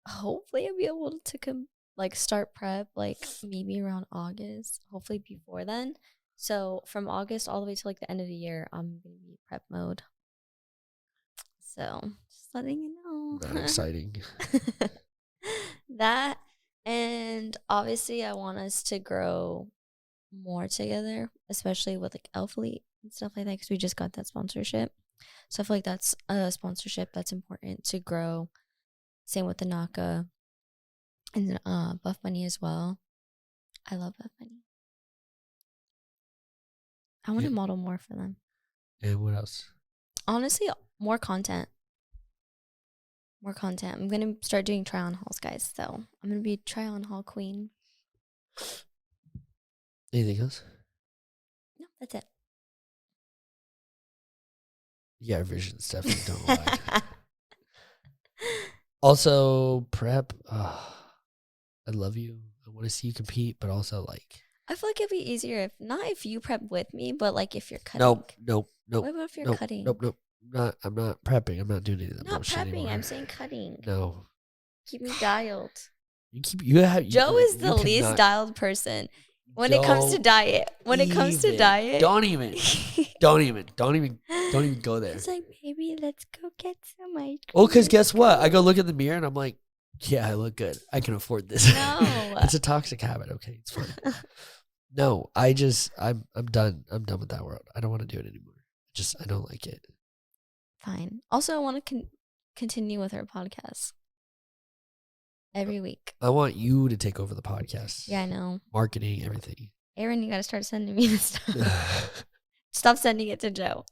hopefully I'll be able to start prep like maybe around August, hopefully before then. So from August all the way to like the end of the year, I'm going to be prep mode. So just letting you know. Not exciting. That, and obviously I want us to grow more together, especially with like Elfleet and stuff like that, because we just got that sponsorship. So I feel like that's a sponsorship that's important to grow. Same with the Naka and Buff Bunny as well. I love Buff Bunny. I want to model more for them. And what else? Honestly, more content. More content. I'm going to start doing try-on hauls, guys. So I'm going to be try-on haul queen. Anything else? No, that's it. Yeah, visions definitely don't lie. Also, prep. I love you. I want to see you compete, but also like. I feel like it'd be easier if you prep with me, but like if you're cutting. Nope. What about if you're cutting? Nope. I'm not prepping. I'm not doing any of that. Not prepping. Anymore. I'm saying cutting. No. Keep me dialed. Joe is the least dialed person when it comes to diet. Don't even go there. It's like, baby, let's go get some ice cream. Well, because guess what? I go look in the mirror and I'm like, yeah, I look good. I can afford this. No. It's a toxic habit. Okay, it's fine. No, I'm done. I'm done with that world. I don't want to do it anymore. I don't like it. Fine. Also, I want to continue with our podcast every week. I want you to take over the podcast. Yeah, I know. Marketing, everything. Aaron, you got to start sending me this stuff. Stop sending it to Joe.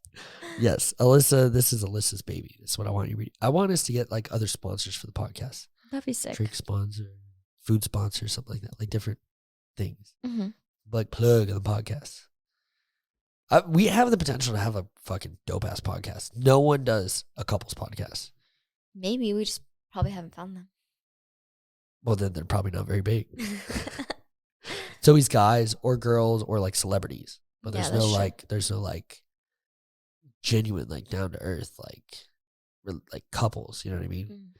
Yes, Alyssa, this is Alyssa's baby. That's what I want you to read. I want us to get like other sponsors for the podcast. That'd be sick. Drink sponsor, food sponsor, something like that. Like different things. Mm-hmm. Like plug on the podcast. We have the potential to have a fucking dope ass podcast. No one does a couples podcast. Maybe we just probably haven't found them. Well, then they're probably not very big. So he's guys or girls or like celebrities, but there's no genuine like down to earth like couples. You know what I mean?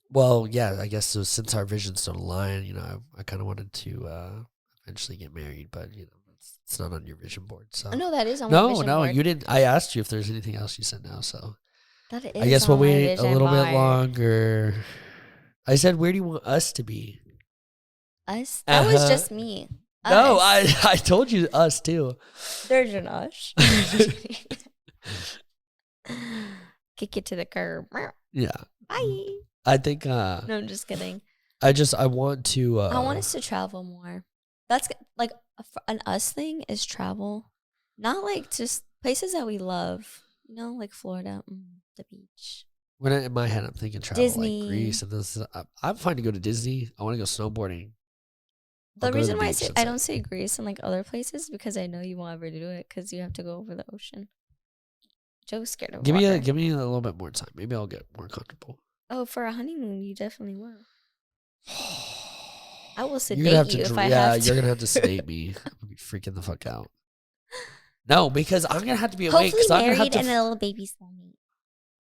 Well, yeah, I guess so. Since our visions don't align, you know, I kind of wanted to eventually get married, but you know, it's not on your vision board. So no, that is on my vision board. You didn't. I asked you if there's anything else you said now, so that is. I guess we'll wait a little bit longer. I said, where do you want us to be? Us? That was just me. Us. No, I told you us too. There's an us. Kick it to the curb. Yeah. Bye. I think. No, I'm just kidding. I want to. I want us to travel more. That's like an us thing is travel, not like just places that we love. You know, like Florida, the beach. When in my head, I'm thinking travel Disney. like Greece and this. I'm fine to go to Disney. I want to go snowboarding. The reason why I don't say Greece and like other places is because I know you won't ever do it because you have to go over the ocean. Joe's scared of water. Give me a little bit more time. Maybe I'll get more comfortable. Oh, for a honeymoon, you definitely will. I will sedate you if I have to. You're gonna have to sedate me. I'm gonna be freaking the fuck out. No, because I'm gonna have to be awake. Hopefully married and a little baby soulmate.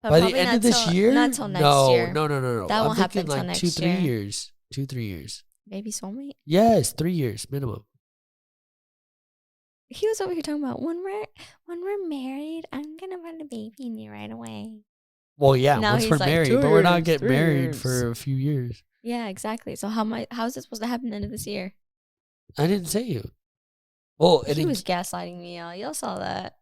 By the end of this year? Not until next year. No. That won't happen until next year. 2-3 years. 2-3 years. Baby soulmate? Yes, 3 years minimum. He was over here talking about when we're married, I'm gonna want a baby in you right away. Well, yeah, now once we're married, but we're not getting married for a few years. Yeah, exactly. So how is it supposed to happen at the end of this year? I didn't say you. Well, he was gaslighting me, y'all. Y'all saw that.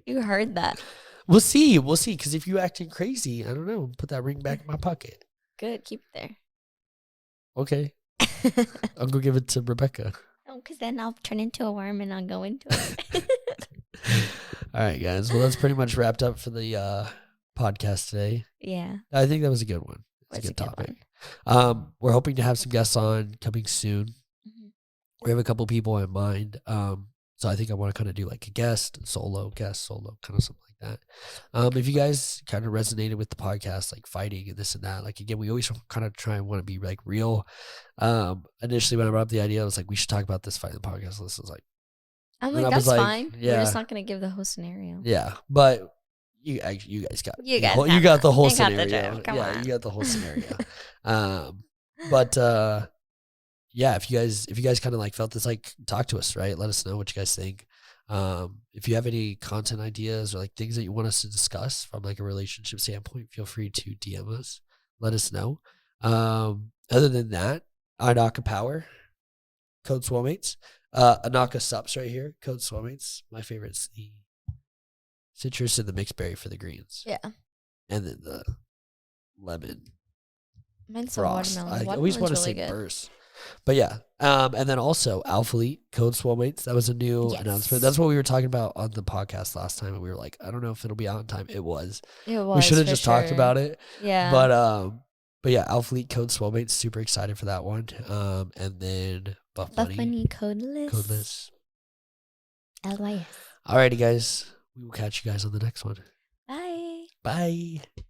You heard that. We'll see. Because if you acting crazy, I don't know. Put that ring back in my pocket. Good. Keep it there. Okay. I'll go give it to Rebecca. No, because then I'll turn into a worm and I'll go into it. All right, guys. Well, that's pretty much wrapped up for the podcast today. Yeah. I think that was a good one. It's a good topic. We're hoping to have some guests on coming soon. Mm-hmm. We have a couple people in mind. So I think I want to kind of do like a solo, kind of something like that. If you guys kind of resonated with the podcast, like fighting and this and that, like again, we always kind of try and want to be like real. Initially when I brought up the idea, I was like, we should talk about this fight in the podcast. This is like, I'm like, that's fine. Yeah. We're just not going to give the whole scenario. Yeah. But you guys got you got the whole scenario. You got the whole scenario. But yeah, if you guys kind of like felt this, like talk to us, right? Let us know what you guys think. If you have any content ideas or like things that you want us to discuss from like a relationship standpoint, feel free to DM us. Let us know. Other than that, Anaka Power, code Swolemates. Anaka Sups right here, code Swolemates. My favorite's the citrus and the mixed berry for the greens. Yeah. And then the lemon. Mine's frost. I always want to say burst. But yeah. And then also Alphalete, code Swolemates. That was a new announcement. That's what we were talking about on the podcast last time. And we were like, I don't know if it'll be out in time. It was. We should have just talked about it. Yeah. But yeah, Alphalete, code Swolemates. Super excited for that one. And then Buff Bunny, codeless. LYS. Alrighty, guys. We will catch you guys on the next one. Bye. Bye.